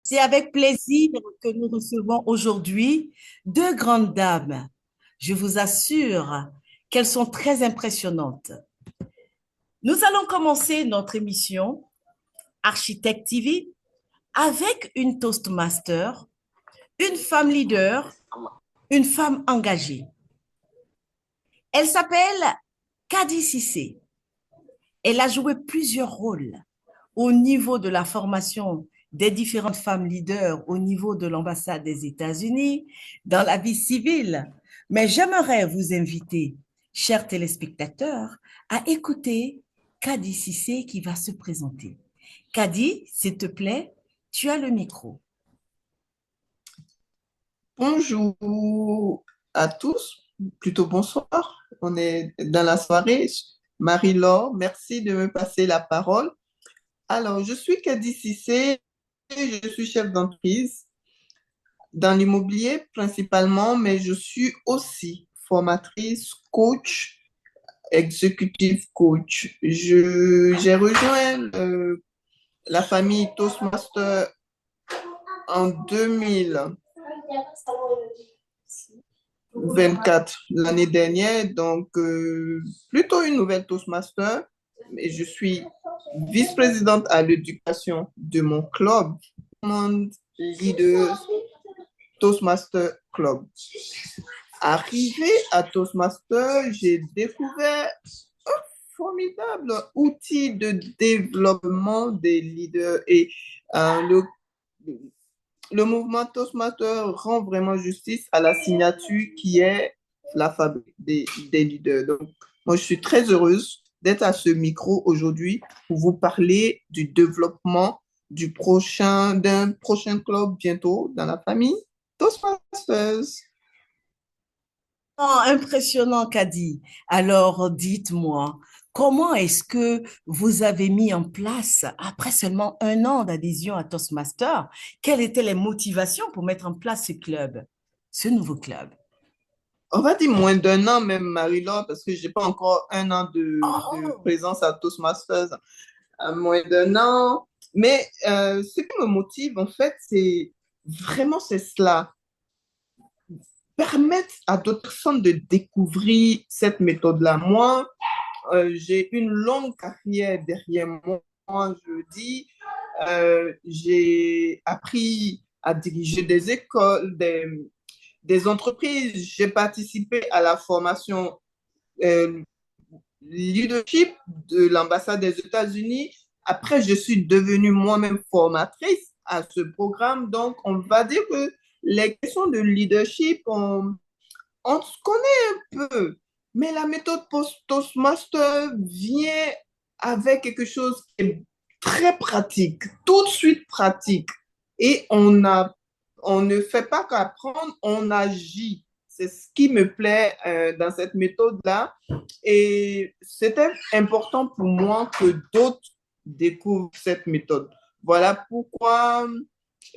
C'est avec plaisir que nous recevons aujourd'hui deux grandes dames. Je vous assure qu'elles sont très impressionnantes. Nous allons commencer notre émission Architecte TV avec une Toastmaster, une femme leader, une femme engagée. Elle s'appelle Kadi Cissé. Elle a joué plusieurs rôles au niveau de la formation des différentes femmes leaders, au niveau de l'ambassade des États-Unis, dans la vie civile. Mais j'aimerais vous inviter, chers téléspectateurs, à écouter Kadi Cissé qui va se présenter. Kadi, s'il te plaît, tu as le micro. Bonjour à tous, plutôt bonsoir. On est dans la soirée. Marie-Laure, merci de me passer la parole. Alors, je suis Kadi Cissé, je suis chef d'entreprise dans l'immobilier principalement, mais je suis aussi formatrice, coach, executive coach. J'ai rejoint la famille Toastmaster en 2024, l'année dernière, donc plutôt une nouvelle Toastmaster. Et je suis vice-présidente à l'éducation de mon club, Monde Leaders Toastmaster Club. Arrivé à Toastmaster, j'ai découvert un formidable outil de développement des leaders et le mouvement Toastmaster rend vraiment justice à la signature qui est la fabrique des leaders. Donc, moi, je suis très heureuse d'être à ce micro aujourd'hui pour vous parler du développement d'un prochain club bientôt dans la famille Toastmasters. Oh, impressionnant, Kadi. Alors, dites-moi, comment est-ce que vous avez mis en place, après seulement un an d'adhésion à Toastmaster, quelles étaient les motivations pour mettre en place ce club, ce nouveau club? On va dire moins d'un an même, Marie-Laure, parce que je n'ai pas encore un an de Oh, présence à Toastmasters, à moins d'un an. Mais ce qui me motive, en fait, c'est cela. Permettre à d'autres personnes de découvrir cette méthode-là. Moi, j'ai une longue carrière derrière moi, je dis. J'ai appris à diriger des écoles, des entreprises. J'ai participé à la formation euh, leadership de l'ambassade des États-Unis. Après, je suis devenue moi-même formatrice à ce programme. Donc, on va dire que les questions de leadership, on se connaît un peu, mais la méthode Toastmaster vient avec quelque chose qui est très pratique, tout de suite pratique. Et on ne fait pas qu'apprendre, on agit. C'est ce qui me plaît dans cette méthode-là. Et c'était important pour moi que d'autres découvrent cette méthode. Voilà pourquoi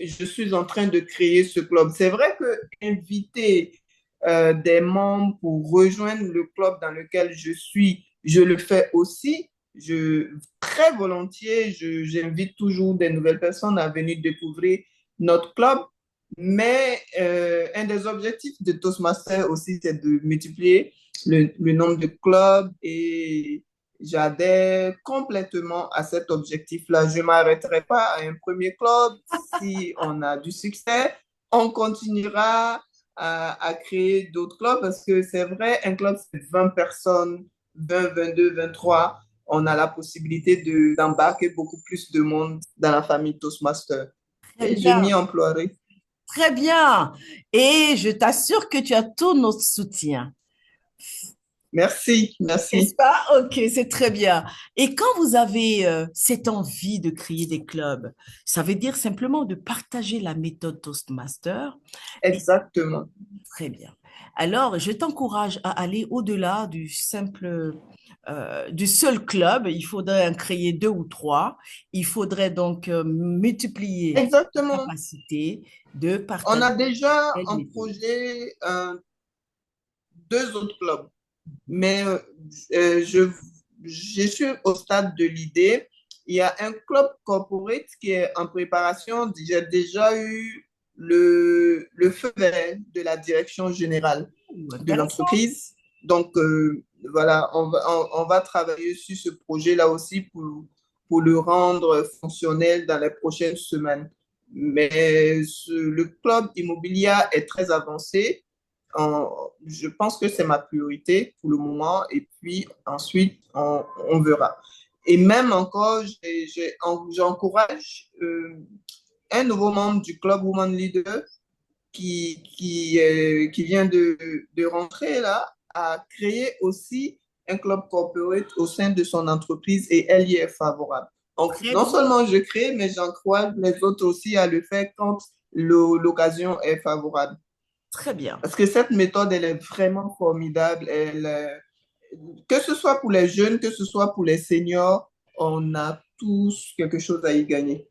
je suis en train de créer ce club. C'est vrai que inviter des membres pour rejoindre le club dans lequel je suis, je le fais aussi. Très volontiers, j'invite toujours des nouvelles personnes à venir découvrir notre club. Mais un des objectifs de Toastmaster aussi, c'est de multiplier le nombre de clubs et j'adhère complètement à cet objectif-là. Je ne m'arrêterai pas à un premier club. Si on a du succès, on continuera à créer d'autres clubs parce que c'est vrai, un club, c'est 20 personnes, 20, 22, 23. On a la possibilité d'embarquer beaucoup plus de monde dans la famille Toastmaster. très Et je m'y bien, emploierai. très bien. Et je t'assure que tu as tout notre soutien. Merci, N'est-ce merci. pas? Ok, c'est très bien. Et quand vous avez cette envie de créer des clubs, ça veut dire simplement de partager la méthode Toastmaster. Et Exactement. très bien. Alors, je t'encourage à aller au-delà du seul club. Il faudrait en créer deux ou trois. Il faudrait donc multiplier la Exactement. capacité de On partager a déjà cette en méthode. projet deux autres clubs. Mais je suis au stade de l'idée. il y a un club corporate qui est en préparation. J'ai déjà eu le feu vert de la direction générale de Intéressant. l'entreprise. Donc, voilà, on va travailler sur ce projet-là aussi pour le rendre fonctionnel dans les prochaines semaines. Mais le club immobilier est très avancé. Je pense que c'est ma priorité pour le moment. Et puis ensuite, on verra. Et même encore, j'encourage un nouveau membre du club Woman Leader qui vient de rentrer là, à créer aussi un club corporate au sein de son entreprise et elle y est favorable. Donc, Très non bien. seulement je crée, mais j'encourage les autres aussi à le faire quand l'occasion est favorable. Très bien. Parce que cette méthode, elle est vraiment formidable. Que ce soit pour les jeunes, que ce soit pour les seniors, on a tous quelque chose à y gagner.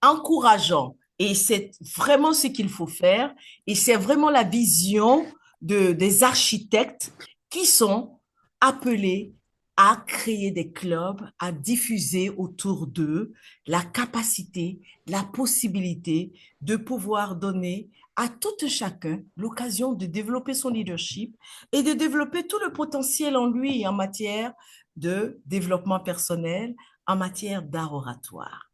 Encourageant. Et c'est vraiment ce qu'il faut faire. Et c'est vraiment la vision des architectes qui sont appelés à créer des clubs, à diffuser autour d'eux la capacité, la possibilité de pouvoir donner à tout un chacun l'occasion de développer son leadership et de développer tout le potentiel en lui en matière de développement personnel, en matière d'art oratoire.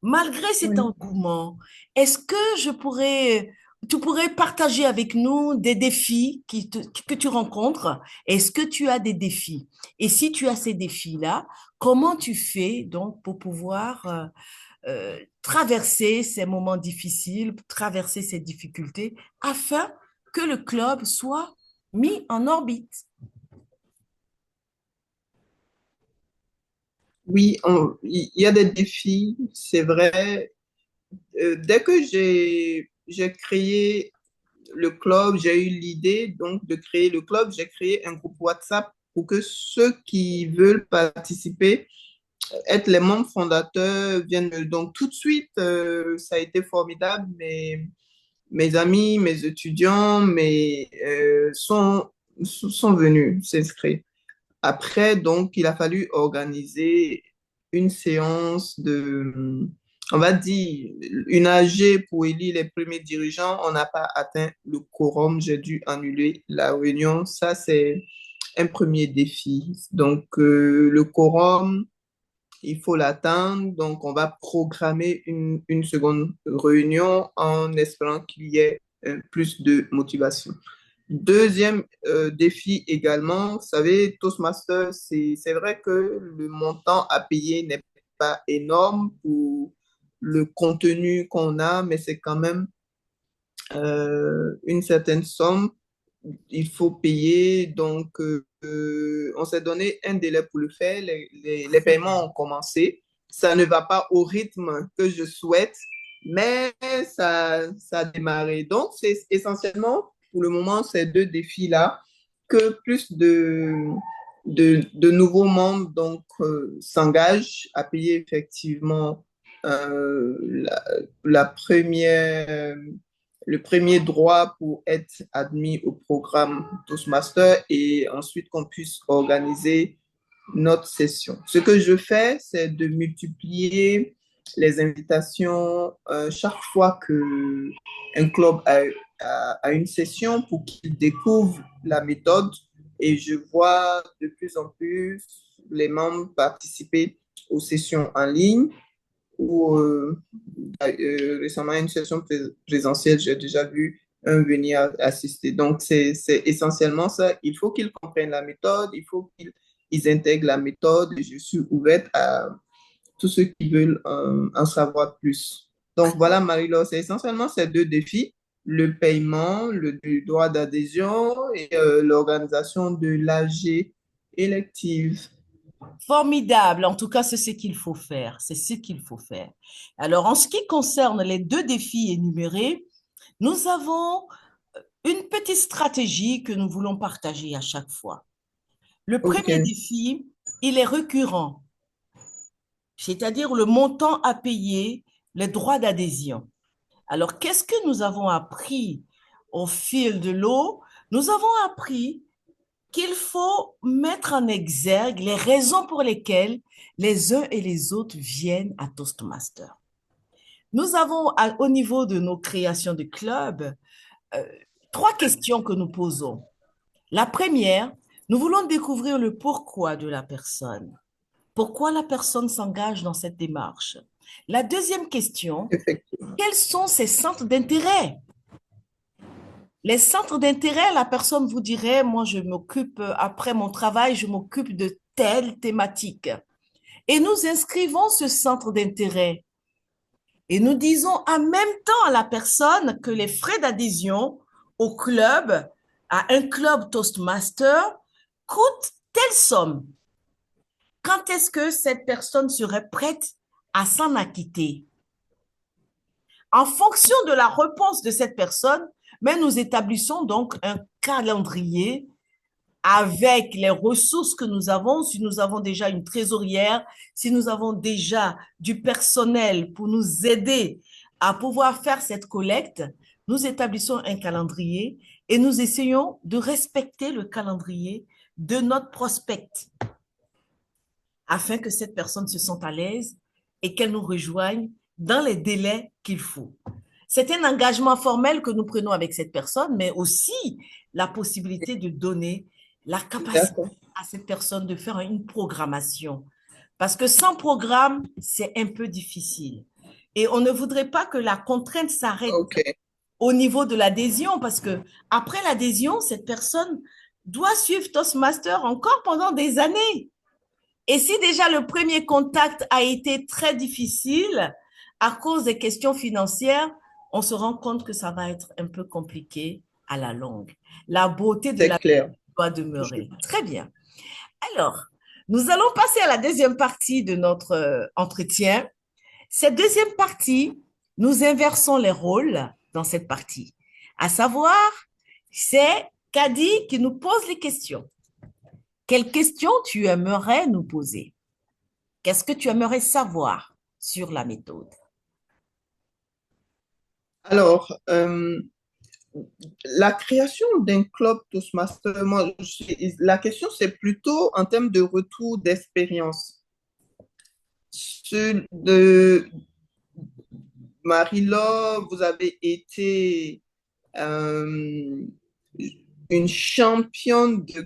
Malgré cet Oui. engouement, est-ce que tu pourrais partager avec nous des défis que tu rencontres? Est-ce que tu as des défis? Et si tu as ces défis-là, comment tu fais donc pour pouvoir traverser ces moments difficiles, traverser ces difficultés, afin que le club soit mis en orbite? Oui, il y a des défis, c'est vrai. Dès que j'ai créé le club, j'ai eu l'idée donc de créer le club, j'ai créé un groupe WhatsApp pour que ceux qui veulent participer, être les membres fondateurs, viennent. Donc tout de suite, ça a été formidable. Mes amis, mes étudiants, sont venus s'inscrire. Après, donc, il a fallu organiser une séance on va dire, une AG pour élire les premiers dirigeants. On n'a pas atteint le quorum. J'ai dû annuler la réunion. Ça, c'est un premier défi. Donc, le quorum, il faut l'atteindre. Donc, on va programmer une seconde réunion en espérant qu'il y ait plus de motivation. Deuxième défi également, vous savez, Toastmaster, c'est vrai que le montant à payer n'est pas énorme pour le contenu qu'on a, mais c'est quand même une certaine somme. Il faut payer, donc on s'est donné un délai pour le faire. Les paiements ont commencé. Ça ne va pas au rythme que je souhaite, mais ça a démarré. Donc, c'est essentiellement pour le moment ces deux défis-là que plus de nouveaux membres donc s'engagent à payer effectivement la, la première le premier droit pour être admis au programme Toastmaster et ensuite qu'on puisse organiser notre session. Ce que je fais, c'est de multiplier les invitations chaque fois que un club a une session pour qu'il découvre la méthode et je vois de plus en plus les membres participer aux sessions en ligne ou récemment une session présentielle, j'ai déjà vu un venir assister. Donc, c'est essentiellement ça. Il faut qu'ils comprennent la méthode, il faut qu'ils intègrent la méthode et je suis ouverte à tous ceux qui veulent en savoir plus. Donc, voilà, Marie-Laure, c'est essentiellement ces deux défis, le paiement, le droit d'adhésion et l'organisation de l'AG élective. Formidable. En tout cas, c'est ce qu'il faut faire. C'est ce qu'il faut faire. Alors, en ce qui concerne les deux défis énumérés, nous avons une petite stratégie que nous voulons partager à chaque fois. Le OK. premier défi, il est récurrent, c'est-à-dire le montant à payer, les droits d'adhésion. Alors, qu'est-ce que nous avons appris au fil de l'eau? Nous avons appris qu'il faut mettre en exergue les raisons pour lesquelles les uns et les autres viennent à Toastmaster. Nous avons, au niveau de nos créations de clubs, euh, trois questions que nous posons. La première, nous voulons découvrir le pourquoi de la personne. Pourquoi la personne s'engage dans cette démarche? La deuxième question, Effectivement. quels sont ses centres d'intérêt? Les centres d'intérêt, la personne vous dirait, moi, je m'occupe, après mon travail, je m'occupe de telle thématique. Et nous inscrivons ce centre d'intérêt. Et nous disons en même temps à la personne que les frais d'adhésion au club, à un club Toastmaster, coûtent telle somme. Quand est-ce que cette personne serait prête à s'en acquitter? En fonction de la réponse de cette personne, mais nous établissons donc un calendrier avec les ressources que nous avons, si nous avons déjà une trésorière, si nous avons déjà du personnel pour nous aider à pouvoir faire cette collecte, nous établissons un calendrier et nous essayons de respecter le calendrier de notre prospect afin que cette personne se sente à l'aise et qu'elle nous rejoigne dans les délais qu'il faut. C'est un engagement formel que nous prenons avec cette personne, mais aussi la possibilité de donner la capacité D'accord. à cette personne de faire une programmation. Parce que sans programme, c'est un peu difficile. Et on ne voudrait pas que la contrainte s'arrête OK. au niveau de l'adhésion, parce que après l'adhésion, cette personne doit suivre Toastmaster encore pendant des années. Et si déjà le premier contact a été très difficile à cause des questions financières, on se rend compte que ça va être un peu compliqué à la longue. La beauté de C'est la clair. doit demeurer. Très bien. Alors, nous allons passer à la deuxième partie de notre entretien. Cette deuxième partie, nous inversons les rôles dans cette partie. À savoir, c'est Kadi qui nous pose les questions. Quelles questions tu aimerais nous poser? Qu'est-ce que tu aimerais savoir sur la méthode? Alors, la création d'un club Toastmaster, la question, c'est plutôt en termes de retour d'expérience. De Marie-Laure, vous avez été euh, une championne de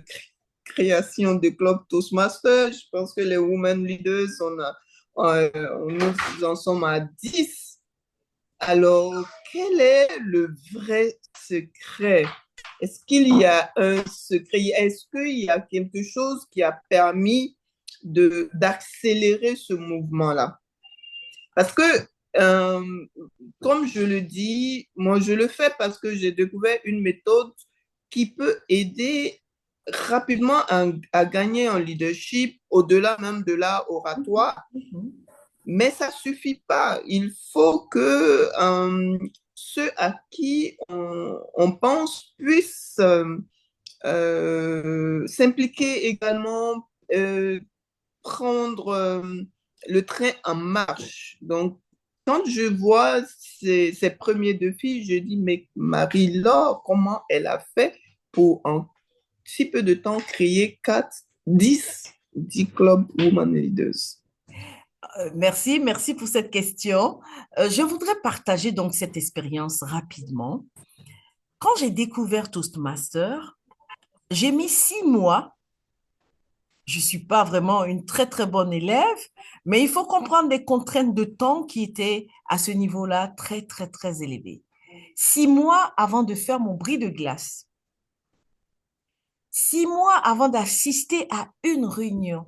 création de club Toastmaster. Je pense que les Women Leaders, nous en sommes à 10. Alors, quel est le vrai secret? Est-ce qu'il y a un secret? Est-ce qu'il y a quelque chose qui a permis d'accélérer ce mouvement-là? Parce que, euh, comme je le dis, moi, je le fais parce que j'ai découvert une méthode qui peut aider rapidement à gagner en leadership, au-delà même de l'art oratoire. Mais ça ne suffit pas. Il faut que ceux à qui on pense puissent s'impliquer également, prendre le train en marche. Donc, quand je vois ces premiers défis, je dis, mais Marie-Laure, comment elle a fait pour en si peu de temps créer 10 clubs Women Leaders? Merci, merci pour cette question. Je voudrais partager donc cette expérience rapidement. Quand j'ai découvert Toastmaster, j'ai mis 6 mois. Je ne suis pas vraiment une très, très bonne élève, mais il faut comprendre les contraintes de temps qui étaient à ce niveau-là très, très, très élevées. 6 mois avant de faire mon bris de glace. 6 mois avant d'assister à une réunion.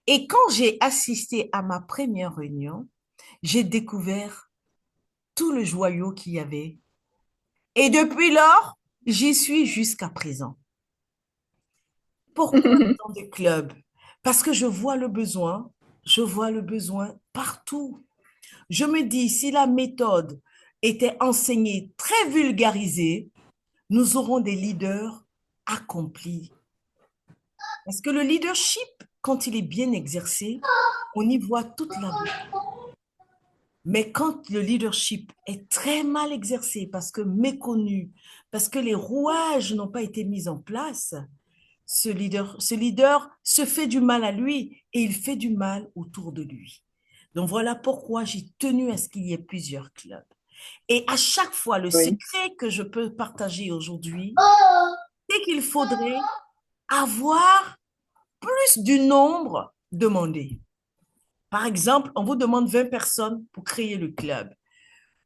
Et quand j'ai assisté à ma première réunion, j'ai découvert tout le joyau qu'il y avait. Et depuis lors, j'y suis jusqu'à présent. Pourquoi dans des clubs? Parce que je vois le besoin partout. Je me dis, si la méthode était enseignée très vulgarisée, nous aurons des leaders accomplis. Parce que le leadership, quand il est bien exercé, on y voit toute la beauté. Mais quand le leadership est très mal exercé parce que méconnu, parce que les rouages n'ont pas été mis en place, ce leader se fait du mal à lui et il fait du mal autour de lui. Donc voilà pourquoi j'ai tenu à ce qu'il y ait plusieurs clubs. Et à chaque fois, le Oui. secret que je peux partager aujourd'hui, c'est qu'il faudrait avoir plus du nombre demandé. Par exemple, on vous demande 20 personnes pour créer le club.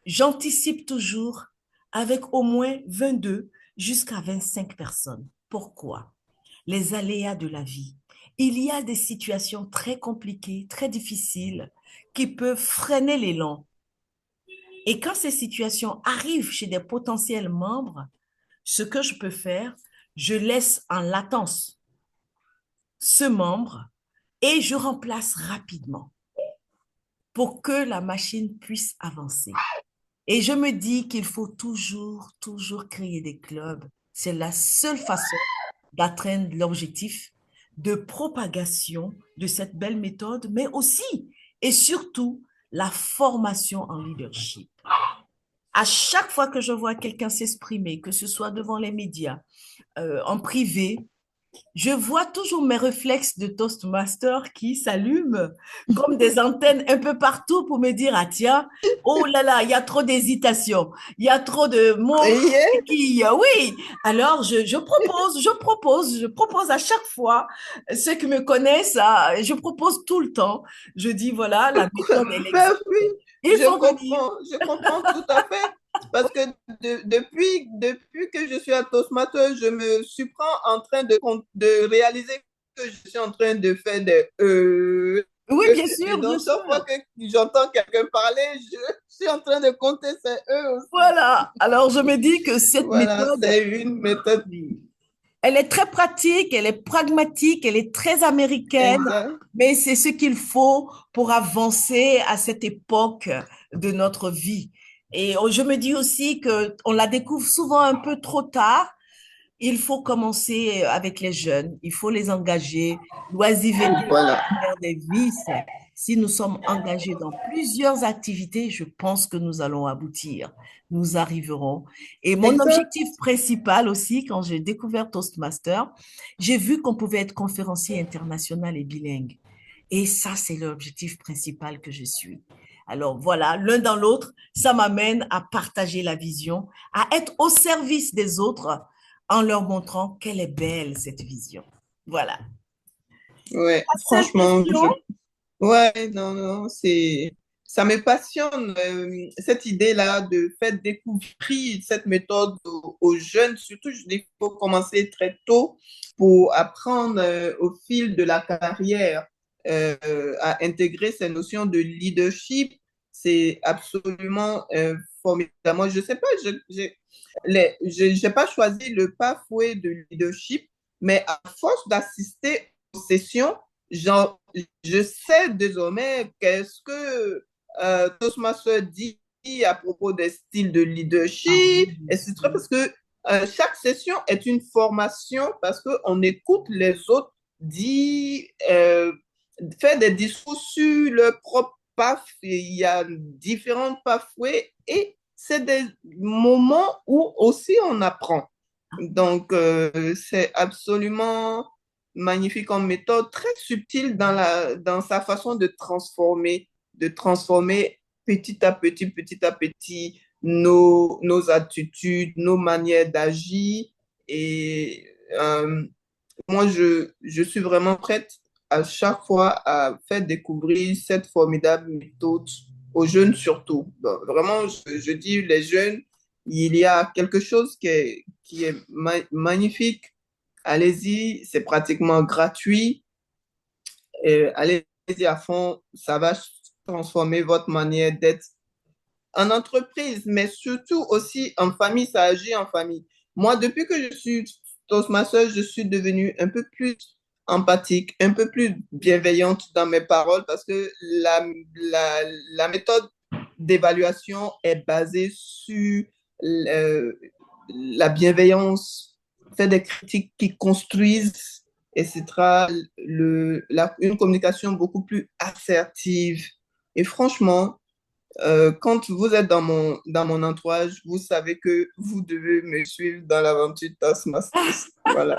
J'anticipe toujours avec au moins 22 jusqu'à 25 personnes. Pourquoi? Les aléas de la vie. Il y a des situations très compliquées, très difficiles, qui peuvent freiner l'élan. Et quand ces situations arrivent chez des potentiels membres, ce que je peux faire, je laisse en latence ce membre et je remplace rapidement pour que la machine puisse avancer. Et je me dis qu'il faut toujours, toujours créer des clubs. C'est la seule façon d'atteindre l'objectif de propagation de cette belle méthode, mais aussi et surtout la formation en leadership. À chaque fois que je vois quelqu'un s'exprimer, que ce soit devant les médias, en privé, je vois toujours mes réflexes de Toastmaster qui s'allument comme des antennes un peu partout pour me dire, ah tiens, oh là là, il y a trop d'hésitation, il y a trop de mots Et, qui, oui. Alors, je propose à chaque fois, ceux qui me connaissent, je propose tout le temps. Je dis, voilà, la méthode, elle ben existe. oui, Il faut venir. je comprends tout à fait. Parce que depuis que je suis à Toastmasters, je me surprends en train de réaliser que je suis en train de faire des Oui, bien Et sûr, bien donc, chaque fois sûr. que j'entends quelqu'un parler, je suis en train de compter ces aussi. Voilà. Alors, je me dis que cette Voilà, méthode, c'est une méthode oui, elle est très pratique, elle est pragmatique, elle est très américaine, exacte. mais c'est ce qu'il faut pour avancer à cette époque de notre vie. Et je me dis aussi que on la découvre souvent un peu trop tard. Il faut commencer avec les jeunes, il faut les engager. L'oisiveté est Voilà. la mère des vices. Si nous sommes engagés dans plusieurs activités, je pense que nous allons aboutir, nous arriverons. Et mon Exact. objectif principal aussi, quand j'ai découvert Toastmaster, j'ai vu qu'on pouvait être conférencier international et bilingue. Et ça, c'est l'objectif principal que je suis. Alors voilà, l'un dans l'autre, ça m'amène à partager la vision, à être au service des autres en leur montrant qu'elle est belle, cette vision. Voilà. Ouais, La seule franchement, question, ouais, non, non, ça me passionne, cette idée-là de faire découvrir cette méthode aux jeunes. Surtout, je dis qu'il faut commencer très tôt pour apprendre, au fil de la carrière, à intégrer ces notions de leadership. C'est absolument formidable. Moi, je sais pas, j'ai pas choisi le pathway de leadership, mais à force d'assister aux sessions, genre, je sais désormais qu'est-ce que Toastmaster dit à propos des styles de ah oui, leadership, bien etc. sûr. Parce que chaque session est une formation, parce qu'on écoute les autres dire, faire des discours sur leur propre path. Il y a différents pathways et c'est des moments où aussi on apprend. Donc, c'est absolument magnifique en méthode, très subtile dans sa façon de transformer petit à petit nos attitudes, nos manières d'agir. Et moi, je suis vraiment prête à chaque fois à faire découvrir cette formidable méthode aux jeunes surtout. Bon, vraiment, je dis les jeunes, il y a quelque chose qui est magnifique. Allez-y, c'est pratiquement gratuit. Allez-y à fond, ça va transformer votre manière d'être en entreprise, mais surtout aussi en famille, ça agit en famille. Moi, depuis que je suis Toastmaster, je suis devenue un peu plus empathique, un peu plus bienveillante dans mes paroles parce que la méthode d'évaluation est basée sur euh, la bienveillance, faire des critiques qui construisent, etc. Une communication beaucoup plus assertive. Et franchement, Quand vous êtes dans mon entourage, vous savez que vous devez me suivre dans l'aventure Toastmasters. Voilà.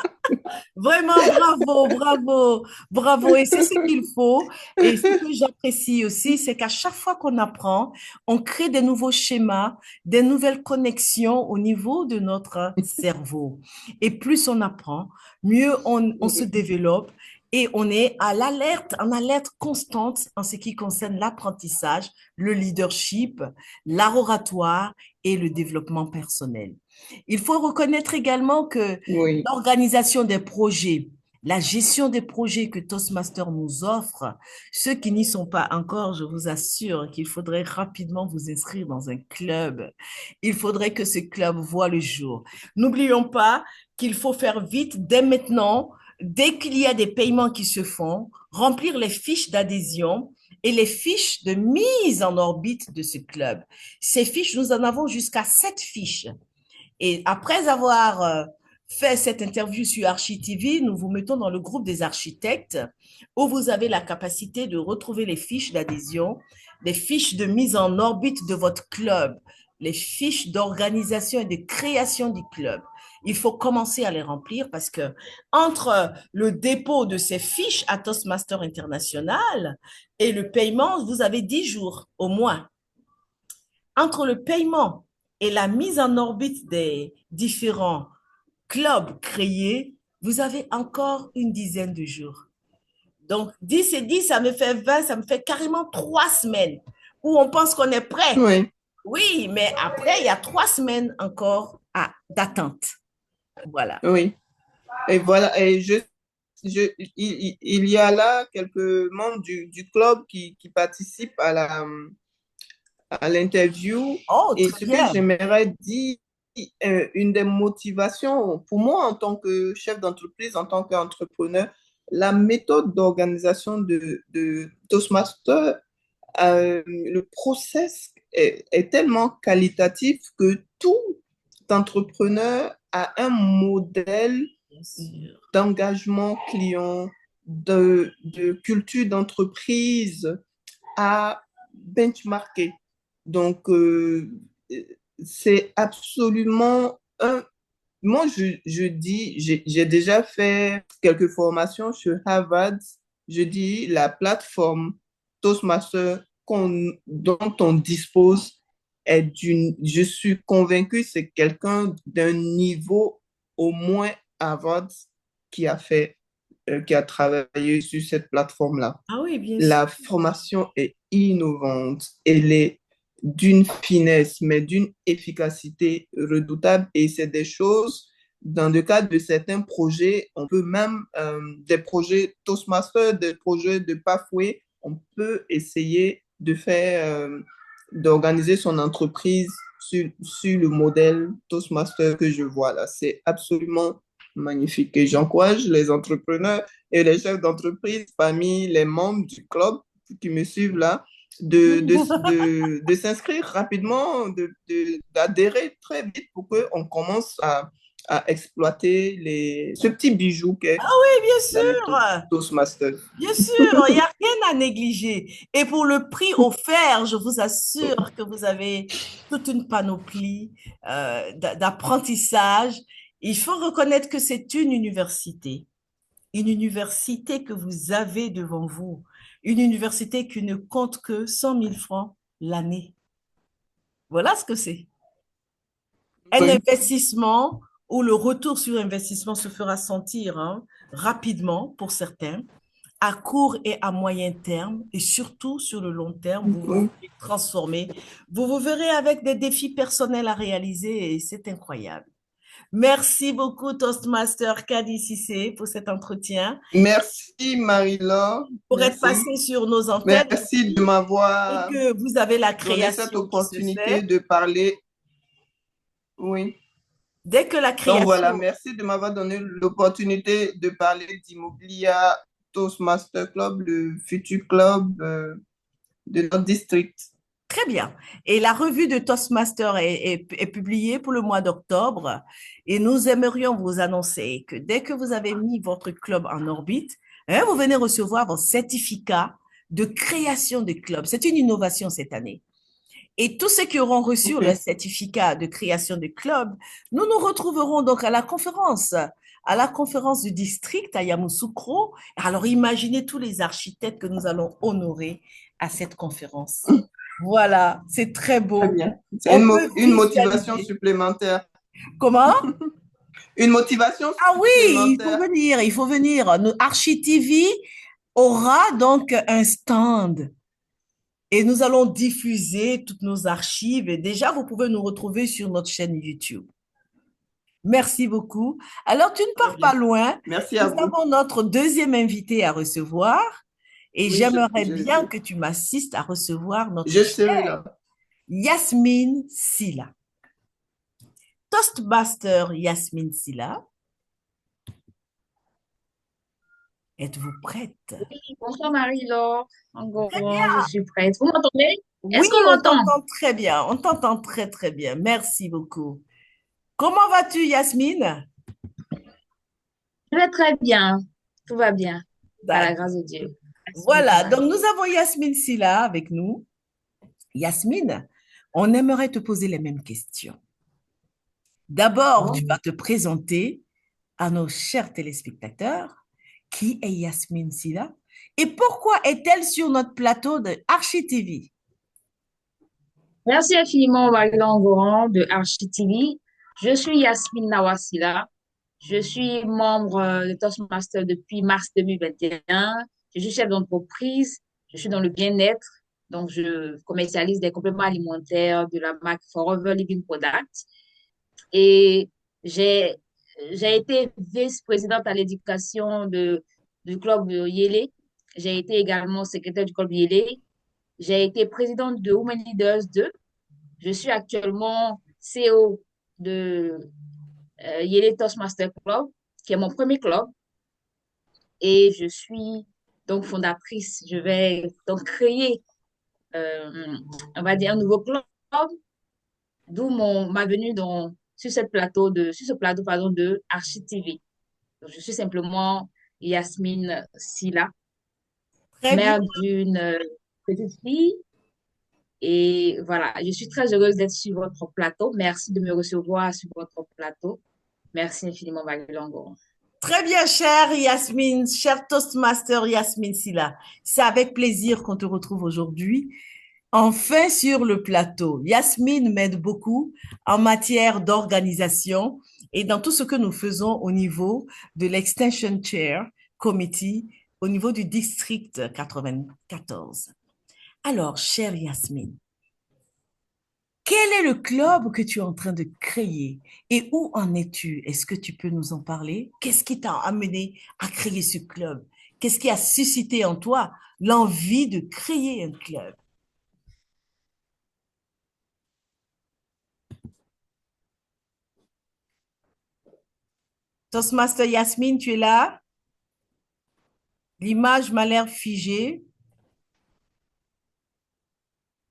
Vraiment, bravo, bravo, bravo. Et c'est ce qu'il faut. Et ce que j'apprécie aussi, c'est qu'à chaque fois qu'on apprend, on crée des nouveaux schémas, des nouvelles connexions au niveau de notre cerveau. Et plus on apprend, mieux on se développe et on est à l'alerte, en alerte constante en ce qui concerne l'apprentissage, le leadership, l'art oratoire et le développement personnel. Il faut reconnaître également que Oui, l'organisation des projets, la gestion des projets que Toastmaster nous offre, ceux qui n'y sont pas encore, je vous assure qu'il faudrait rapidement vous inscrire dans un club. Il faudrait que ce club voit le jour. N'oublions pas qu'il faut faire vite dès maintenant, dès qu'il y a des paiements qui se font, remplir les fiches d'adhésion et les fiches de mise en orbite de ce club. Ces fiches, nous en avons jusqu'à 7 fiches. Et après avoir fait cette interview sur ArchiTV, nous vous mettons dans le groupe des architectes où vous avez la capacité de retrouver les fiches d'adhésion, les fiches de mise en orbite de votre club, les fiches d'organisation et de création du club. Il faut commencer à les remplir parce que entre le dépôt de ces fiches à Toastmaster International et le paiement, vous avez 10 jours au moins. Entre le paiement et la mise en orbite des différents clubs créés, vous avez encore une dizaine de jours. Donc, 10 et 10, ça me fait 20, ça me fait carrément 3 semaines où on pense qu'on est prêt. oui, Oui, mais après, il y a 3 semaines encore d'attente. Voilà. oui. Et voilà, il y a là quelques membres du club qui participent à l'interview. Oh, Et très ce que bien. j'aimerais dire, une des motivations pour moi en tant que chef d'entreprise, en tant qu'entrepreneur, la méthode d'organisation de Toastmaster, le process est tellement qualitatif que tout entrepreneur a un modèle Bien sûr. d'engagement client, de culture d'entreprise à benchmarker. Donc, c'est absolument un... Moi, je dis, j'ai déjà fait quelques formations sur Harvard. Je dis, la plateforme Toastmaster dont on dispose est d'une... Je suis convaincu, c'est quelqu'un d'un niveau au moins Harvard qui a fait, qui a travaillé sur cette plateforme-là. Ah oui, bien sûr. La formation est innovante, elle est d'une finesse, mais d'une efficacité redoutable. Et c'est des choses, dans le cadre de certains projets, on peut même, des projets Toastmaster, des projets de Pathway, on peut essayer de faire, d'organiser son entreprise sur le modèle Toastmaster que je vois là. C'est absolument magnifique. Et j'encourage les entrepreneurs et les chefs d'entreprise parmi les membres du club qui me suivent là, de s'inscrire rapidement, d'adhérer très vite pour qu'on commence à exploiter ce petit bijou qu'est Oui, bien la méthode sûr. Toastmasters. Bien sûr, il n'y a rien à négliger. Et pour le prix offert, je vous assure que vous avez toute une panoplie d'apprentissage. Il faut reconnaître que c'est une université que vous avez devant vous, une université qui ne compte que 100 000 francs l'année. Voilà ce que c'est. Un Oui, investissement où le retour sur investissement se fera sentir rapidement pour certains à court et à moyen terme, et surtout sur le long terme, vous vous oui. verrez transformer. Vous vous verrez avec des défis personnels à réaliser et c'est incroyable. Merci beaucoup, Toastmaster Kadi Cissé, pour cet entretien, Merci Marie-Laure, pour être merci. passé sur nos antennes Merci de et m'avoir que vous avez la donné cette création qui se opportunité fait. de parler. Oui. Dès que la Donc voilà, création, merci de m'avoir donné l'opportunité de parler d'Immobilier Toastmaster Club, le futur club de notre district. très bien. Et la revue de Toastmaster est publiée pour le mois d'octobre et nous aimerions vous annoncer que dès que vous avez mis votre club en orbite, vous venez recevoir votre certificat de création de club. C'est une innovation cette année. Et tous ceux qui auront reçu le OK. certificat de création de club, nous nous retrouverons donc à la conférence du district à Yamoussoukro. Alors imaginez tous les architectes que nous allons honorer à cette conférence. Voilà, c'est très Très beau. bien. C'est On peut une motivation visualiser. supplémentaire. Comment? Une motivation Ah oui, il faut supplémentaire. venir, il faut venir. Archie TV aura donc un stand et nous allons diffuser toutes nos archives. Et déjà, vous pouvez nous retrouver sur notre chaîne YouTube. Merci beaucoup. Alors, tu ne Très pars pas bien. loin. Merci à Nous vous. avons notre deuxième invité à recevoir et Oui, j'aimerais bien que tu m'assistes à recevoir notre je chère serai là. Yasmine Silla. Toastmaster Yasmine Silla, êtes-vous prête? Oui, bonsoir Marie-Laure. Très Encore, je bien. suis prête. Vous m'entendez? Oui, Est-ce qu'on on m'entend? t'entend très bien. On t'entend très, très bien. Merci beaucoup. Comment vas-tu, Yasmine? Je vais très bien. Tout va bien, par la D'accord. grâce de Dieu. Merci beaucoup, Voilà, donc Marie. nous avons Yasmine Silla avec nous. Yasmine, on aimerait te poser les mêmes questions. D'abord, tu Bon. vas te présenter à nos chers téléspectateurs. Qui est Yasmine Silla et pourquoi est-elle sur notre plateau de Archie TV? Merci infiniment, Marie-Laure Goran de Archie TV. Je suis Yasmine Nawasila. Je suis membre de Toastmaster depuis mars 2021. Je suis chef d'entreprise. Je suis dans le bien-être. Donc, je commercialise des compléments alimentaires de la marque Forever Living Products. Et j'ai, j'ai été vice-présidente à l'éducation du club Yélé. J'ai été également secrétaire du club Yélé. J'ai été présidente de Women Leaders 2. Je suis actuellement CEO de Yélé Toastmaster Club, qui est mon premier club. Et je suis donc fondatrice. Je vais donc créer, euh, on va dire, un nouveau club, d'où ma venue sur ce plateau, pardon, de Archie TV. Donc, je suis simplement Yasmine Silla, Très bien. mère d'une petite fille. Et voilà, je suis très heureuse d'être sur votre plateau. Merci de me recevoir sur votre plateau. Merci infiniment, Marie Longo. Très bien, chère Yasmine, chère Toastmaster Yasmine Silla. C'est avec plaisir qu'on te retrouve aujourd'hui. Enfin, sur le plateau. Yasmine m'aide beaucoup en matière d'organisation et dans tout ce que nous faisons au niveau de l'Extension Chair Committee, au niveau du district 94. Alors, chère Yasmine, quel est le club que tu es en train de créer et où en es-tu? Est-ce que tu peux nous en parler? Qu'est-ce qui t'a amené à créer ce club? Qu'est-ce qui a suscité en toi l'envie de créer un club? Toastmaster Yasmine, tu es là? L'image m'a l'air figée.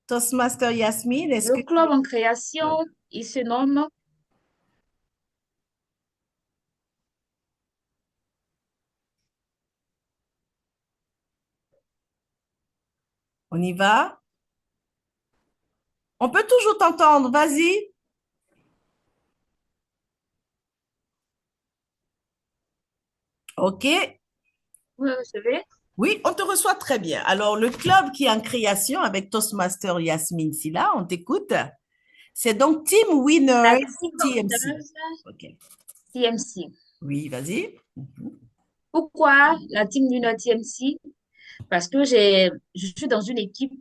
Toastmaster Yasmine, est-ce Le que club en création, il se nomme. on y va? On peut toujours t'entendre, vas-y. OK. Vous me recevez? Oui, on te reçoit très bien. Alors, le club qui est en création avec Toastmaster Yasmine Silla, on t'écoute. C'est donc Team La Winners team TMC. Winners OK. TMC. Oui, vas-y. Mhm. Pourquoi la team Winners TMC? Parce que je suis dans une équipe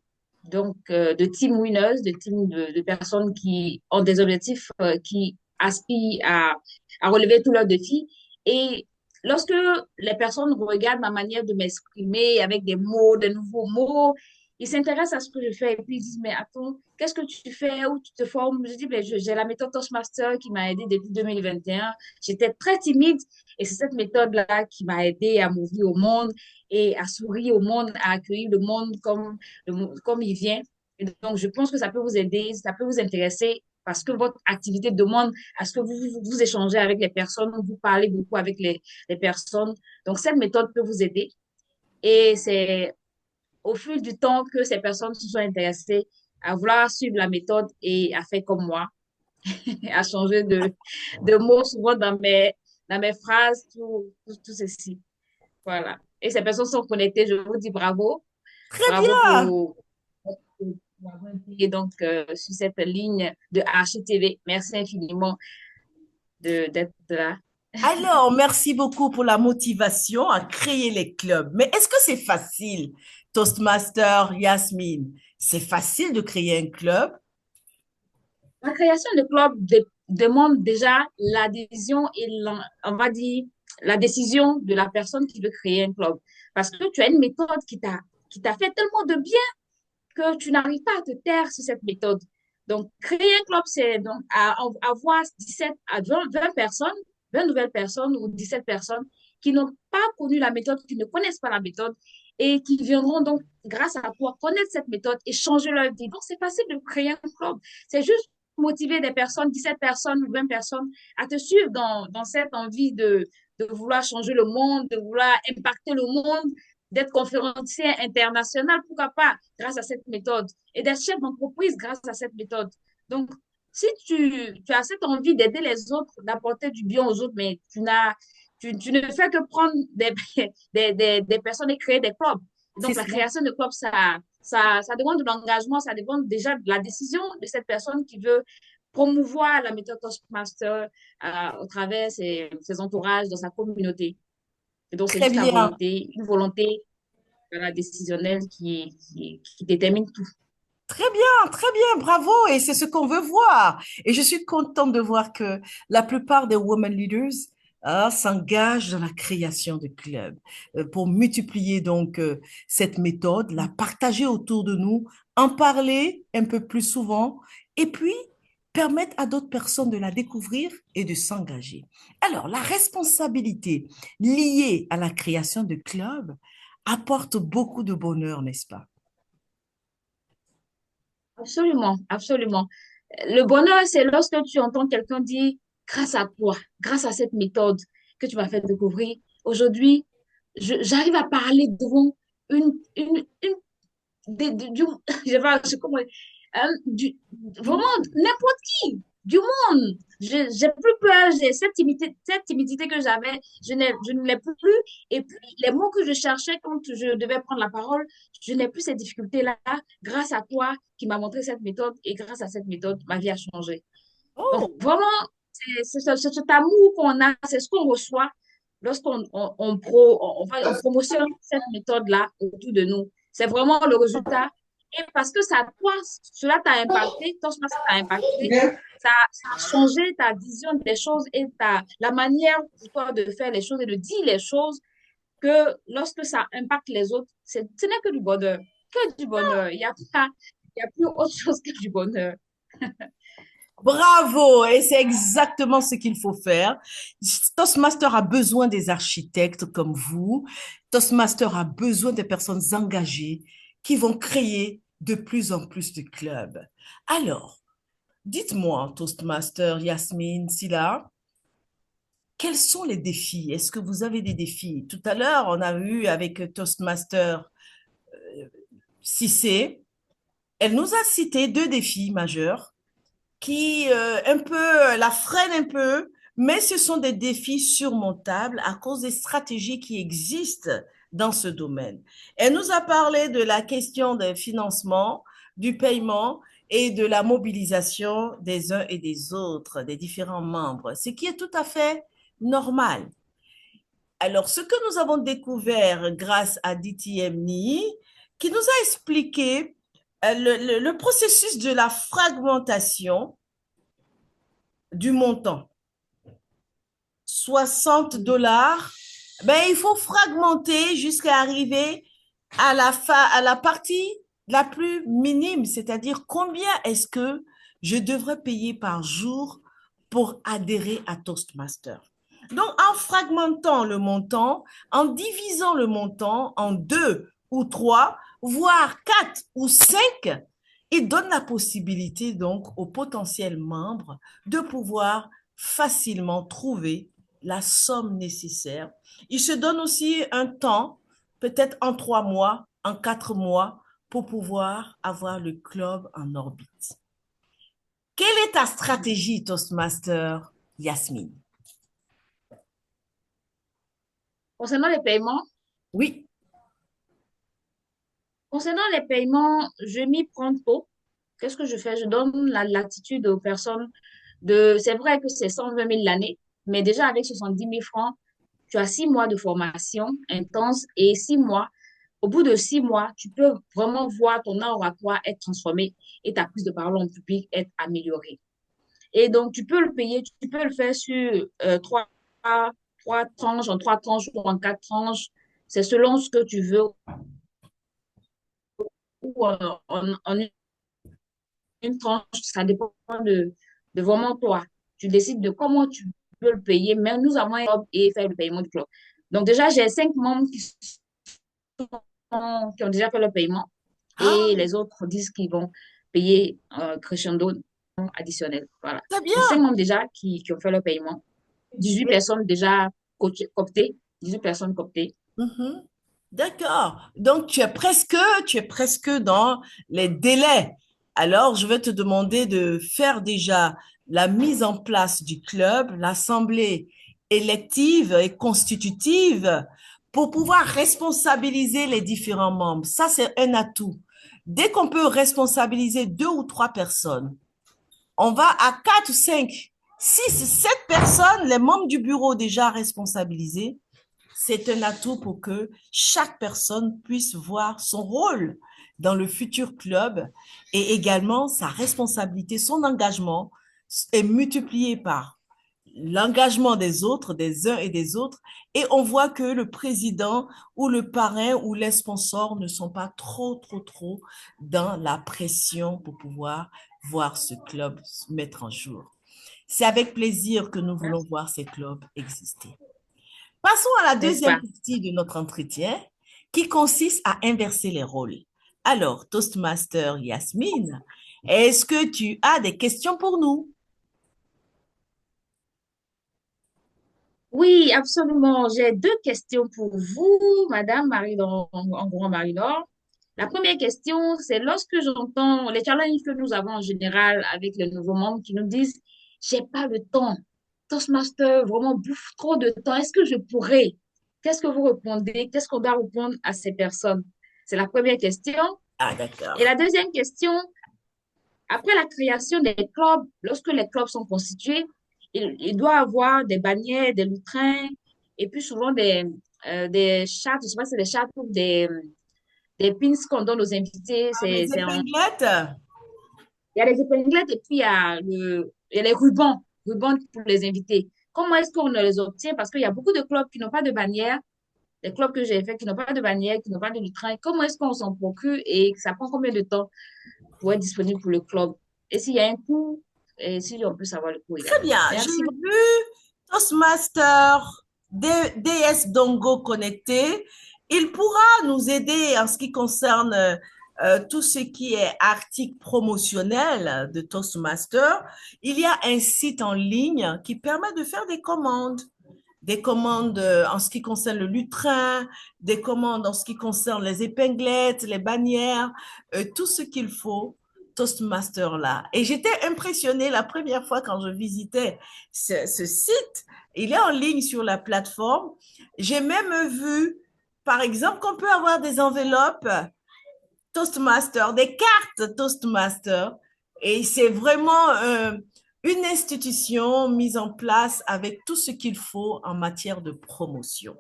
donc de team winners, de personnes qui ont des objectifs, qui aspirent à relever tous leurs défis. Et lorsque les personnes regardent ma manière de m'exprimer avec des mots, de nouveaux mots, ils s'intéressent à ce que je fais et puis ils disent, mais attends, qu'est-ce que tu fais, où tu te formes? Je dis, ben, j'ai la méthode Toastmaster qui m'a aidé depuis 2021. J'étais très timide et c'est cette méthode-là qui m'a aidé à m'ouvrir au monde et à sourire au monde, à accueillir le monde comme il vient. Et donc, je pense que ça peut vous aider, ça peut vous intéresser parce que votre activité demande à ce que vous échangez avec les personnes, vous parlez beaucoup avec les personnes. Donc, cette méthode peut vous aider. Et c'est au fil du temps que ces personnes se sont intéressées à vouloir suivre la méthode et à faire comme moi, à changer de mots souvent dans mes phrases, tout ceci. Voilà. Et ces personnes sont connectées, je vous dis bravo. Très Bravo bien. pour avoir été donc sur cette ligne de HTV. Merci infiniment d'être là. Alors, merci beaucoup pour la motivation à créer les clubs. Mais est-ce que c'est facile, Toastmaster Yasmine? C'est facile de créer un club? La création de club demande déjà l'adhésion et on va dire la décision de la personne qui veut créer un club. Parce que tu as une méthode qui t'a fait tellement de bien que tu n'arrives pas à te taire sur cette méthode. Donc, créer un club, c'est donc avoir 17 à 20 personnes, 20 nouvelles personnes ou 17 personnes qui n'ont pas connu la méthode, qui ne connaissent pas la méthode et qui viendront donc, grâce à toi, connaître cette méthode et changer leur vie. Donc, c'est facile de créer un club. C'est juste motiver des personnes, 17 personnes ou 20 personnes à te suivre dans cette envie de vouloir changer le monde, de vouloir impacter le monde, d'être conférencier international, pourquoi pas, grâce à cette méthode, et d'être chef d'entreprise grâce à cette méthode. Donc, si tu as cette envie d'aider les autres, d'apporter du bien aux autres, mais tu ne fais que prendre des personnes et créer des clubs. C'est Donc, la cela. création de clubs, ça demande de l'engagement, ça demande déjà de la décision de cette personne qui veut promouvoir la méthode Toastmaster au travers ses entourages, dans sa communauté. Et donc, c'est Très juste la bien. volonté, une volonté voilà, décisionnelle qui détermine tout. Très bien, bravo. Et c'est ce qu'on veut voir. Et je suis contente de voir que la plupart des women leaders s'engagent dans la création de clubs pour multiplier donc cette méthode, la partager autour de nous, en parler un peu plus souvent et puis permettre à d'autres personnes de la découvrir et de s'engager. Alors, la responsabilité liée à la création de clubs apporte beaucoup de bonheur, n'est-ce pas? Absolument, absolument. Le bonheur, c'est lorsque tu entends quelqu'un dire, grâce à toi, grâce à cette méthode que tu m'as fait découvrir, aujourd'hui, j'arrive à parler devant une je sais pas, vraiment n'importe qui, du monde. J'ai plus peur, j'ai cette timidité que j'avais, je ne l'ai plus. Et puis, les mots que je cherchais quand je devais prendre la parole, je n'ai plus ces difficultés-là grâce à toi qui m'as montré cette méthode. Et grâce à cette méthode, ma vie a changé. Donc, Oh, vraiment, c'est cet amour qu'on a, c'est ce qu'on reçoit lorsqu'on on promotionne cette méthode-là autour de nous. C'est vraiment le résultat. Et parce que ça, toi, cela t'a impacté, toi, ça t'a impacté, ça a changé ta vision des choses et la manière pour toi de faire les choses et de dire les choses que lorsque ça impacte les autres, ce n'est que du bonheur. Que du bonheur. Il y a plus autre chose que du bonheur. bravo! Et c'est exactement ce qu'il faut faire. Toastmaster a besoin des architectes comme vous. Toastmaster a besoin des personnes engagées qui vont créer de plus en plus de clubs. Alors, dites-moi, Toastmaster, Yasmine, Silla, quels sont les défis? Est-ce que vous avez des défis? Tout à l'heure, on a vu avec Toastmaster Cissé, elle nous a cité deux défis majeurs qui un peu la freinent un peu, mais ce sont des défis surmontables à cause des stratégies qui existent dans ce domaine. Elle nous a parlé de la question des financements, du paiement et de la mobilisation des uns et des autres, des différents membres, ce qui est tout à fait normal. Alors, ce que nous avons découvert grâce à DTMNI, qui nous a expliqué le processus de la fragmentation du montant, 60 $, ben, il faut fragmenter jusqu'à arriver à la partie la plus minime, c'est-à-dire combien est-ce que je devrais payer par jour pour adhérer à Toastmaster. Donc, en fragmentant le montant, en divisant le montant en deux ou trois, voire quatre ou cinq, il donne la possibilité donc aux potentiels membres de pouvoir facilement trouver la somme nécessaire. Il se donne aussi un temps, peut-être en 3 mois, en 4 mois, pour pouvoir avoir le club en orbite. Quelle est ta stratégie, Toastmaster Yasmine? Concernant les paiements, Oui. concernant les paiements, je m'y prends tôt. Qu'est-ce que je fais? Je donne la latitude aux personnes c'est vrai que c'est 120 000 l'année, mais déjà avec 70 000 francs, tu as 6 mois de formation intense et 6 mois. Au bout de 6 mois, tu peux vraiment voir ton art oratoire être transformé et ta prise de parole en public être améliorée. Et donc, tu peux le payer, tu peux le faire sur trois tranches, en 3 tranches ou en 4 tranches. C'est selon ce que tu veux ou en une tranche, ça dépend de vraiment toi. Tu décides de comment tu peux le payer, mais nous avons un club et faire le paiement du club. Donc déjà, j'ai 5 membres qui ont déjà fait le paiement et Ah, les autres disent qu'ils vont payer crescendo additionnel. Voilà. très Donc, bien. 5 membres déjà qui ont fait le paiement. 18 personnes déjà cooptées. 18 personnes cooptées. Mhm. D'accord. Donc, tu es presque dans les délais. Alors, je vais te demander de faire déjà la mise en place du club, l'assemblée élective et constitutive pour pouvoir responsabiliser les différents membres. Ça, c'est un atout. Dès qu'on peut responsabiliser 2 ou 3 personnes, on va à 4 ou 5, 6, 7 personnes, les membres du bureau déjà responsabilisés. C'est un atout pour que chaque personne puisse voir son rôle dans le futur club et également sa responsabilité, son engagement est multiplié par l'engagement des autres, des uns et des autres. Et on voit que le président ou le parrain ou les sponsors ne sont pas trop dans la pression pour pouvoir voir ce club se mettre en jour. C'est avec plaisir que nous voulons voir ces clubs exister. Passons à la N'est-ce deuxième pas? partie de notre entretien qui consiste à inverser les rôles. Alors, Toastmaster Yasmine, est-ce que tu as des questions pour nous? Oui, absolument. J'ai 2 questions pour vous, Madame Marie-Laure, en gros Marie-Laure. La première question, c'est lorsque j'entends les challenges que nous avons en général avec les nouveaux membres qui nous disent, j'ai pas le temps. Toastmaster vraiment bouffe trop de temps. Est-ce que je pourrais? Qu'est-ce que vous répondez? Qu'est-ce qu'on doit répondre à ces personnes? C'est la première question. Ah, Et d'accord. la deuxième question, après la création des clubs, lorsque les clubs sont constitués, il doit avoir des bannières, des lutrins, et puis souvent des chartes, je ne sais pas si c'est des chartes ou des pins qu'on donne aux invités. Ah, les épinglettes? Il y a les épinglettes et puis il y a les rubans pour les invités. Comment est-ce qu'on les obtient? Parce qu'il y a beaucoup de clubs qui n'ont pas de bannière, des clubs que j'ai fait qui n'ont pas de bannière, qui n'ont pas de lutrin. Comment est-ce qu'on s'en procure et ça prend combien de temps pour être disponible pour le club? Et s'il y a un coût, et si on peut savoir le coût Très également. bien. J'ai Merci beaucoup. vu Toastmaster DS Dongo connecté. Il pourra nous aider en ce qui concerne tout ce qui est article promotionnel de Toastmaster. Il y a un site en ligne qui permet de faire des commandes en ce qui concerne le lutrin, des commandes en ce qui concerne les épinglettes, les bannières, tout ce qu'il faut Toastmaster là. Et j'étais impressionnée la première fois quand je visitais ce site. Il est en ligne sur la plateforme. J'ai même vu, par exemple, qu'on peut avoir des enveloppes Toastmaster, des cartes Toastmaster. Et c'est vraiment une institution mise en place avec tout ce qu'il faut en matière de promotion.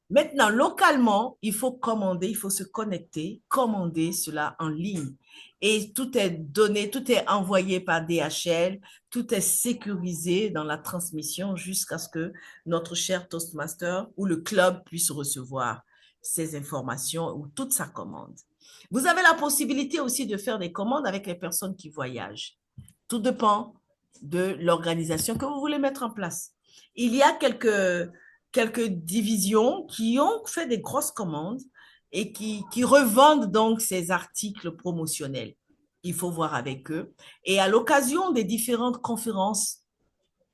Maintenant, localement, il faut commander, il faut se connecter, commander cela en ligne. Et tout est donné, tout est envoyé par DHL, tout est sécurisé dans la transmission jusqu'à ce que notre cher Toastmaster ou le club puisse recevoir ces informations ou toute sa commande. Vous avez la possibilité aussi de faire des commandes avec les personnes qui voyagent. Tout dépend de l'organisation que vous voulez mettre en place. Il y a quelques divisions qui ont fait des grosses commandes et qui revendent donc ces articles promotionnels. Il faut voir avec eux. Et à l'occasion des différentes conférences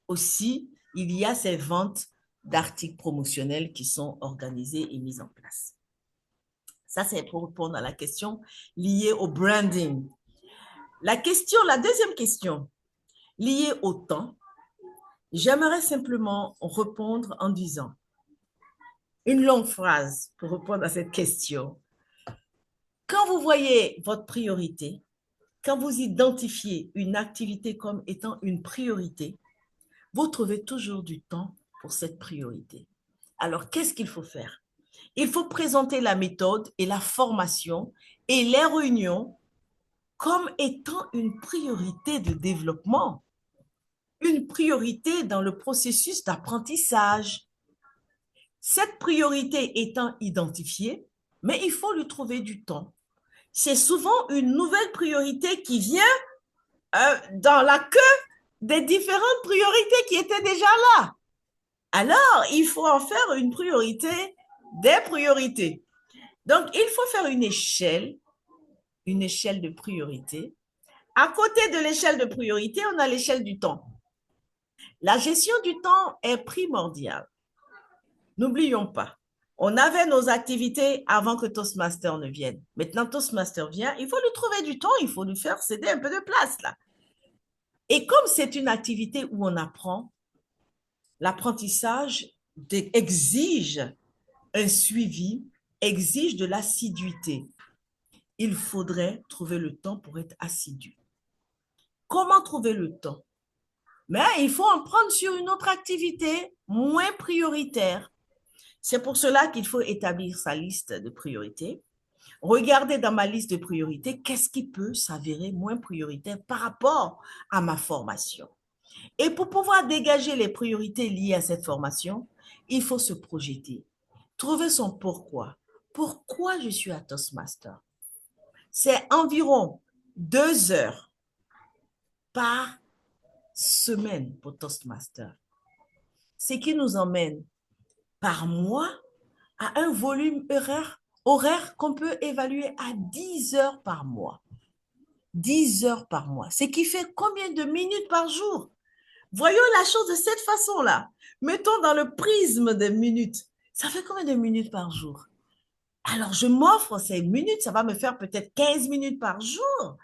aussi, il y a ces ventes d'articles promotionnels qui sont organisées et mises en place. Ça, c'est pour répondre à la question liée au branding. La deuxième question liée au temps, j'aimerais simplement répondre en disant une longue phrase pour répondre à cette question. Quand vous voyez votre priorité, quand vous identifiez une activité comme étant une priorité, vous trouvez toujours du temps pour cette priorité. Alors, qu'est-ce qu'il faut faire? Il faut présenter la méthode et la formation et les réunions comme étant une priorité de développement, une priorité dans le processus d'apprentissage. Cette priorité étant identifiée, mais il faut lui trouver du temps. C'est souvent une nouvelle priorité qui vient dans la queue des différentes priorités qui étaient déjà là. Alors, il faut en faire une priorité des priorités. Donc, il faut faire une échelle de priorité. À côté de l'échelle de priorité, on a l'échelle du temps. La gestion du temps est primordiale. N'oublions pas, on avait nos activités avant que Toastmaster ne vienne. Maintenant, Toastmaster vient, il faut lui trouver du temps, il faut lui faire céder un peu de place là. Et comme c'est une activité où on apprend, l'apprentissage exige un suivi, exige de l'assiduité. Il faudrait trouver le temps pour être assidu. Comment trouver le temps? Mais il faut en prendre sur une autre activité moins prioritaire. C'est pour cela qu'il faut établir sa liste de priorités. Regardez dans ma liste de priorités, qu'est-ce qui peut s'avérer moins prioritaire par rapport à ma formation. Et pour pouvoir dégager les priorités liées à cette formation, il faut se projeter, trouver son pourquoi. Pourquoi je suis à Toastmaster? C'est environ 2 heures par semaine pour Toastmaster. Ce qui nous emmène par mois à un volume horaire qu'on peut évaluer à 10 heures par mois. 10 heures par mois. Ce qui fait combien de minutes par jour? Voyons la chose de cette façon-là. Mettons dans le prisme des minutes. Ça fait combien de minutes par jour? Alors, je m'offre ces minutes. Ça va me faire peut-être 15 minutes par jour.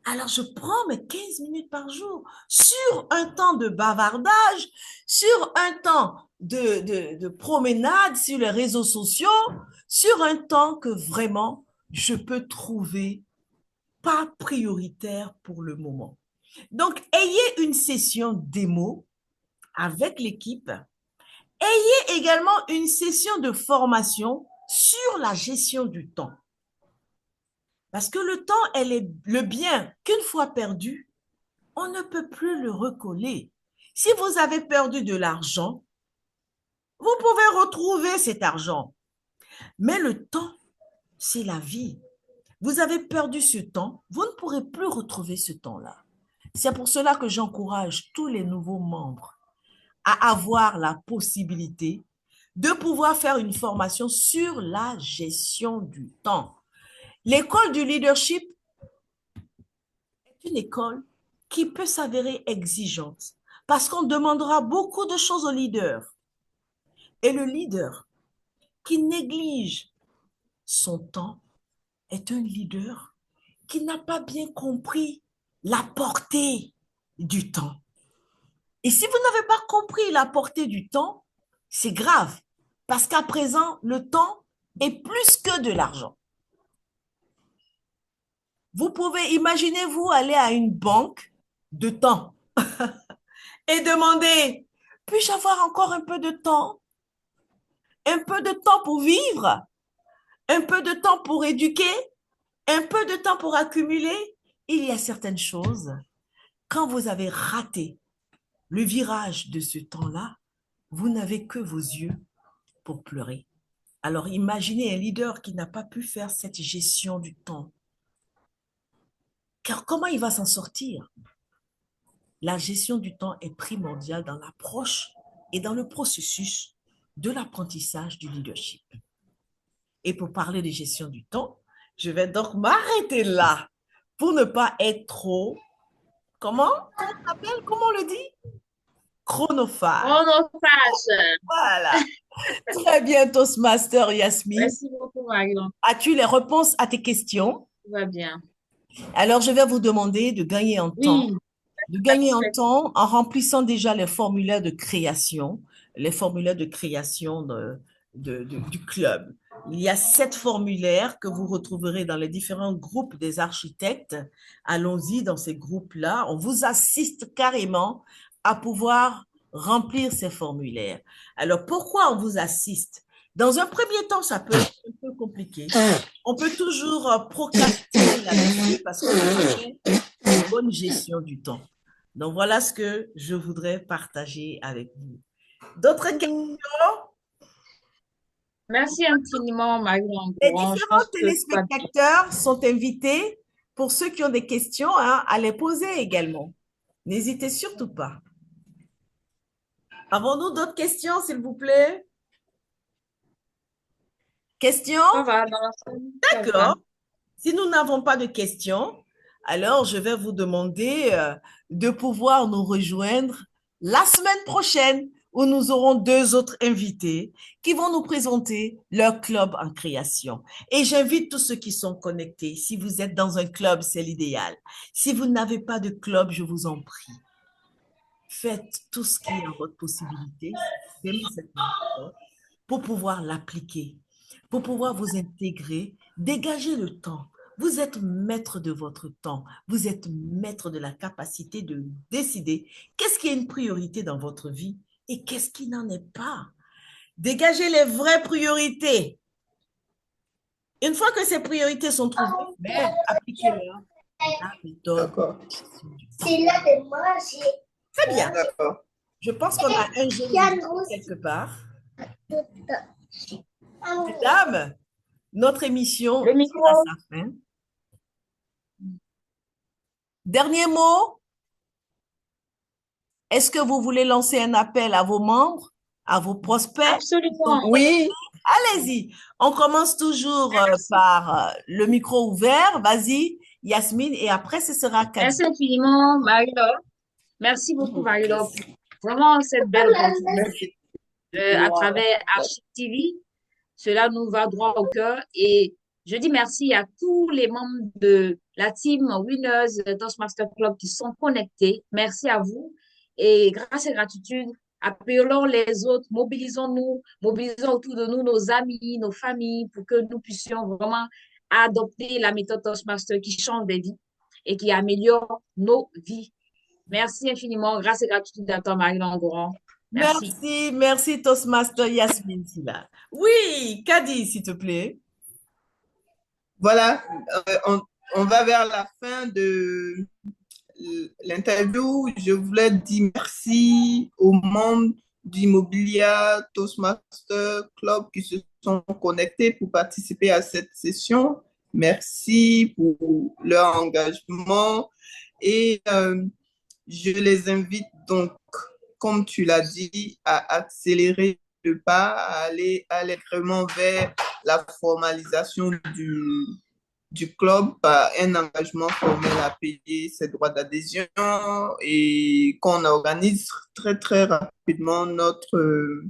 Alors, je prends mes 15 minutes par jour sur un temps de bavardage, sur un temps de promenade sur les réseaux sociaux, sur un temps que vraiment je peux trouver pas prioritaire pour le moment. Donc, ayez une session démo avec l'équipe. Ayez également une session de formation sur la gestion du temps. Parce que le temps, elle est le bien qu'une fois perdu, on ne peut plus le recoller. Si vous avez perdu de l'argent, vous pouvez retrouver cet argent. Mais le temps, c'est la vie. Vous avez perdu ce temps, vous ne pourrez plus retrouver ce temps-là. C'est pour cela que j'encourage tous les nouveaux membres à avoir la possibilité de pouvoir faire une formation sur la gestion du temps. L'école du leadership est une école qui peut s'avérer exigeante parce qu'on demandera beaucoup de choses au leader. Et le leader qui néglige son temps est un leader qui n'a pas bien compris la portée du temps. Et si vous n'avez pas compris la portée du temps, c'est grave parce qu'à présent, le temps est plus que de l'argent. Vous pouvez, imaginez-vous aller à une banque de temps et demander, puis-je avoir encore un peu de temps? Un peu de temps pour vivre? Un peu de temps pour éduquer? Un peu de temps pour accumuler? Il y a certaines choses, quand vous avez raté le virage de ce temps-là, vous n'avez que vos yeux pour pleurer. Alors imaginez un leader qui n'a pas pu faire cette gestion du temps. Car comment il va s'en sortir? La gestion du temps est primordiale dans l'approche et dans le processus de l'apprentissage du leadership. Et pour parler de gestion du temps, je vais donc m'arrêter là pour ne pas être trop... Comment on le dit? Chronophage. Chronophage. Voilà. Très bien, Toastmaster Yasmine. Merci beaucoup, Marie-Laure. As-tu les réponses à tes questions? Tout va bien. Alors, je vais vous demander de gagner en temps. Oui, De gagner en temps en remplissant déjà les formulaires de création, les formulaires de création du club. Il y a 7 formulaires que vous retrouverez dans les différents groupes des architectes. Allons-y dans ces groupes-là. On vous assiste carrément à pouvoir remplir ces formulaires. Alors, pourquoi on vous assiste? Dans un premier temps, ça peut être un peu compliqué. On peut toujours procrastiner là-dessus parce qu'on fait une bonne gestion du temps. Donc, voilà ce que je voudrais partager avec vous. D'autres questions? merci infiniment, Marie-Laure. Les Je différents pense que tout va bien. téléspectateurs sont invités, pour ceux qui ont des questions, hein, à les poser également. N'hésitez surtout pas. Avons-nous d'autres questions, s'il vous plaît? Questions? Ça va, dans l'ensemble, ça va. D'accord. Si nous n'avons pas de questions, alors je vais vous demander de pouvoir nous rejoindre la semaine prochaine où nous aurons 2 autres invités qui vont nous présenter leur club en création. Et j'invite tous ceux qui sont connectés. Si vous êtes dans un club, c'est l'idéal. Si vous n'avez pas de club, je vous en prie, faites tout ce qui est en votre possibilité pour pouvoir l'appliquer, pour pouvoir vous intégrer, dégager le temps. Vous êtes maître de votre temps. Vous êtes maître de la capacité de décider qu'est-ce qui est une priorité dans votre vie et qu'est-ce qui n'en est pas. Dégagez les vraies priorités. Une fois que ces priorités sont trouvées, appliquez-les. La méthode. D'accord. C'est là de manger. Très bien. D'accord. Je pense qu'on a un jeu quelque part. Mesdames, notre émission Le micro. est à sa fin. Dernier mot. Est-ce que vous voulez lancer un appel à vos membres, à vos prospects? Absolument. Oui. Allez-y. On commence toujours par le micro ouvert. Vas-y, Yasmine, et après, ce sera Kadi. Merci infiniment, Marie-Laure. Merci beaucoup, Marie-Laure, pour vraiment cette belle opportunité à travers Archie TV. Cela nous va droit au cœur et je dis merci à tous les membres de la team Winners Toastmaster Club qui sont connectés. Merci à vous et grâce et gratitude, appelons les autres, mobilisons-nous, mobilisons autour de nous nos amis, nos familles pour que nous puissions vraiment adopter la méthode Toastmaster qui change des vies et qui améliore nos vies. Merci infiniment. Grâce et gratitude à toi, Marie-Laure Goran. Merci, merci Toastmaster Yasmine Silla. Oui, Kadi, s'il te plaît. Voilà, on va vers la fin de l'interview. Je voulais dire merci aux membres d'Immobilier Toastmaster Club qui se sont connectés pour participer à cette session. Merci pour leur engagement et je les invite donc, comme tu l'as dit, à accélérer le pas, à aller allègrement vers la formalisation du club par un engagement formel à payer ses droits d'adhésion et qu'on organise très, très rapidement notre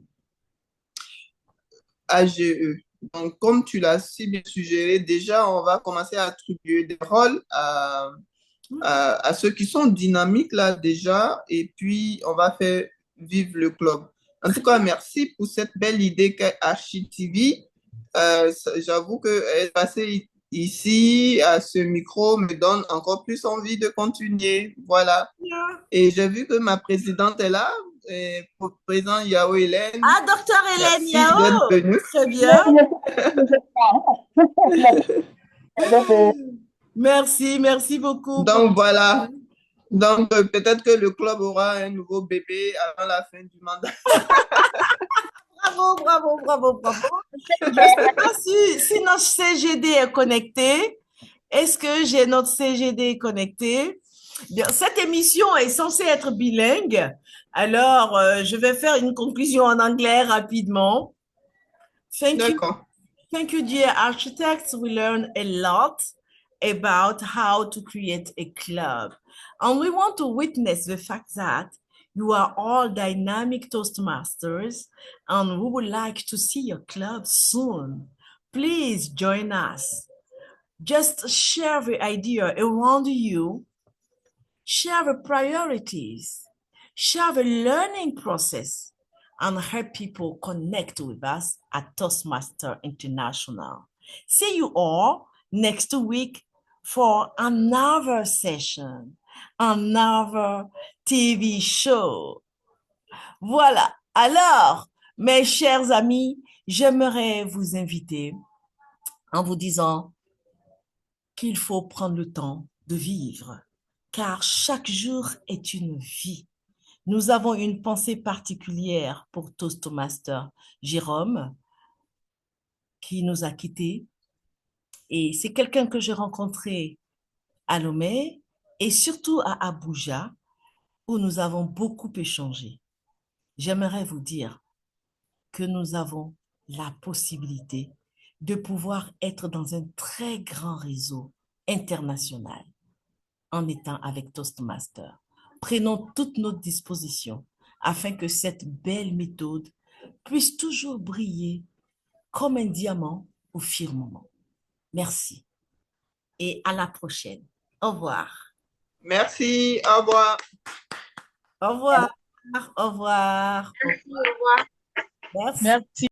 AGE. Donc, comme tu l'as si bien suggéré, déjà, on va commencer à attribuer des rôles à ceux qui sont dynamiques là déjà, et puis on va faire vivre le club. En tout cas, merci pour cette belle idée qu'est Archie TV. J'avoue que passer ici à ce micro me donne encore plus envie de continuer. Voilà. Et j'ai vu que ma présidente est là. Et pour présent, Yao Hélène. Ah, docteur Hélène Yao. Très bien. Merci, merci beaucoup. Donc voilà. Donc peut-être que le club aura un nouveau bébé avant la fin du mandat. Bravo, bravo, bravo, bravo. Je ne sais pas si notre CGD est connecté. Est-ce que j'ai notre CGD connecté? Bien, cette émission est censée être bilingue. Alors, je vais faire une conclusion en anglais rapidement. Thank you, dear architects. We learned a lot about how to create a club. And we want to witness the fact that You are all dynamic Toastmasters, and we would like to see your club soon. Please join us. Just share the idea around you, share the priorities, share the learning process, and help people connect with us at Toastmaster International. See you all next week for another session, another TV show. Voilà. Alors, mes chers amis, j'aimerais vous inviter en vous disant qu'il faut prendre le temps de vivre, car chaque jour est une vie. Nous avons une pensée particulière pour Toastmaster Jérôme, qui nous a quittés. Et c'est quelqu'un que j'ai rencontré à Lomé et surtout à Abuja, où nous avons beaucoup échangé. J'aimerais vous dire que nous avons la possibilité de pouvoir être dans un très grand réseau international en étant avec Toastmaster. Prenons toutes nos dispositions afin que cette belle méthode puisse toujours briller comme un diamant au firmament. Merci et à la prochaine. Au revoir. Merci, au revoir. Au revoir. Au revoir. Merci, au revoir. Merci. Merci.